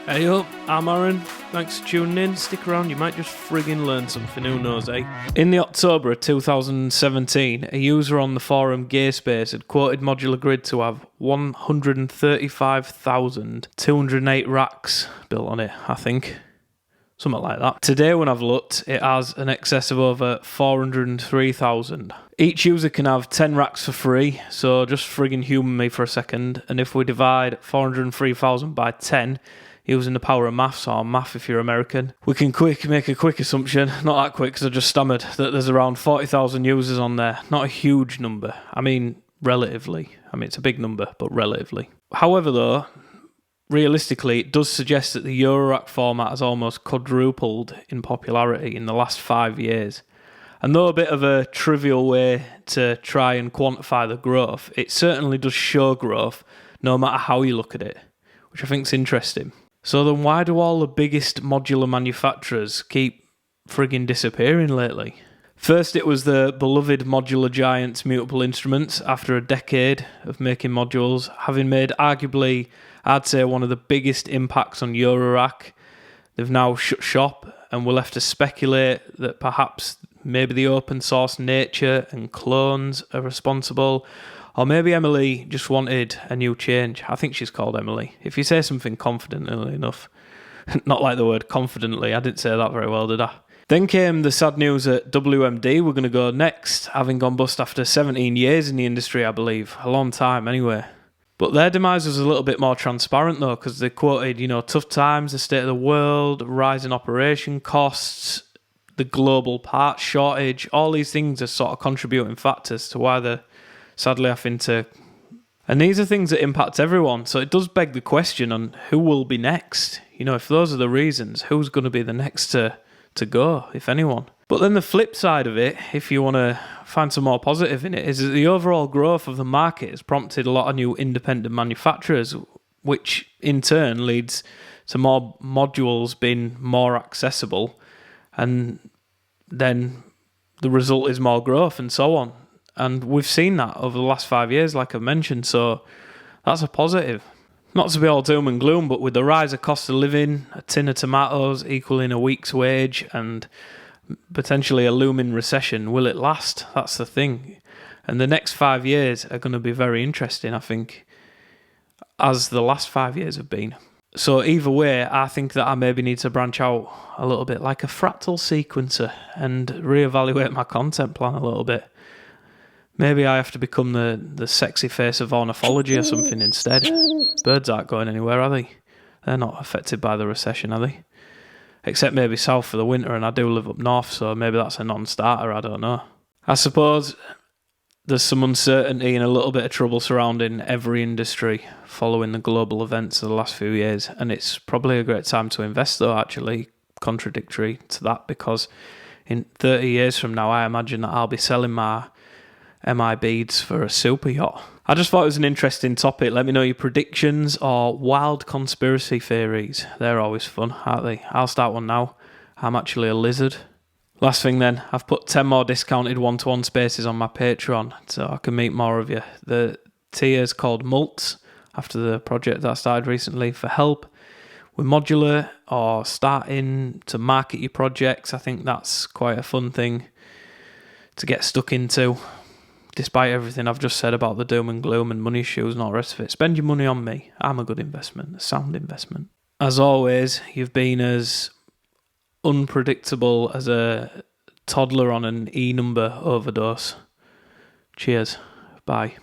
Hey up, I'm Aaron. Thanks for tuning in. Stick around, you might just friggin' learn something, who knows, eh? In the October of 2017, a user on the forum GaySpace had quoted Modular Grid to have 135,208 racks built on it, I think. Something like that. Today, when I've looked, it has an excess of over 403,000. Each user can have 10 racks for free, so just friggin' humour me for a second. And if we divide 403,000 by 10, using the power of maths, or math if you're American, we can make a quick assumption, not that quick because I just stammered, that there's around 40,000 users on there. Not a huge number. I mean, relatively. I mean, it's a big number, but relatively. However, though, realistically, it does suggest that the Eurorack format has almost quadrupled in popularity in the last 5 years. And though a bit of a trivial way to try and quantify the growth, it certainly does show growth, no matter how you look at it, which I think is interesting. So then why do all the biggest modular manufacturers keep frigging disappearing lately? First, it was the beloved modular giants Mutable Instruments, after a decade of making modules, having made arguably, I'd say, one of the biggest impacts on Eurorack. They've now shut shop, and we're left to speculate that perhaps maybe the open source nature and clones are responsible, or maybe Emily just wanted a new change. I think she's called Emily. If you say something confidently enough, not like the word confidently, I didn't say that very well, did I? Then came the sad news that WMD were going to go next, having gone bust after 17 years in the industry, I believe. A long time, anyway. But their demise was a little bit more transparent, though, because they quoted, tough times, the state of the world, rising operation costs, the global parts shortage. All these things are sort of contributing factors to why they're sadly having to... And these are things that impact everyone, so it does beg the question on who will be next. If those are the reasons, who's going to be the next to go, if anyone? But then the flip side of it, if you want to find some more positive in it, is that the overall growth of the market has prompted a lot of new independent manufacturers, which in turn leads to more modules being more accessible, and then the result is more growth and so on. And we've seen that over the last 5 years, like I've mentioned, so that's a positive. Not to be all doom and gloom, but with the rise of cost of living, a tin of tomatoes equaling a week's wage, and potentially a looming recession, will it last? That's the thing. And the next 5 years are going to be very interesting, I think, as the last 5 years have been. So either way, I think that I maybe need to branch out a little bit like a fractal sequencer and reevaluate my content plan a little bit. Maybe I have to become the sexy face of ornithology or something instead. Birds aren't going anywhere, are they? They're not affected by the recession, are they? Except maybe south for the winter, and I do live up north, so maybe that's a non-starter, I don't know. I suppose there's some uncertainty and a little bit of trouble surrounding every industry following the global events of the last few years, and it's probably a great time to invest, though, actually, contradictory to that, because in 30 years from now, I imagine that I'll be selling my MI beads for a super yacht. I just thought it was an interesting topic. Let me know your predictions or wild conspiracy theories. They're always fun, aren't they? I'll start one now. I'm actually a lizard. Last thing then, I've put 10 more discounted one-to-one spaces on my Patreon so I can meet more of you. The tier is called Mults, after the project that I started recently, for help with modular or starting to market your projects. I think that's quite a fun thing to get stuck into. Despite everything I've just said about the doom and gloom and money issues and all the rest of it, spend your money on me. I'm a good investment, a sound investment. As always, you've been as unpredictable as a toddler on an E-number overdose. Cheers. Bye.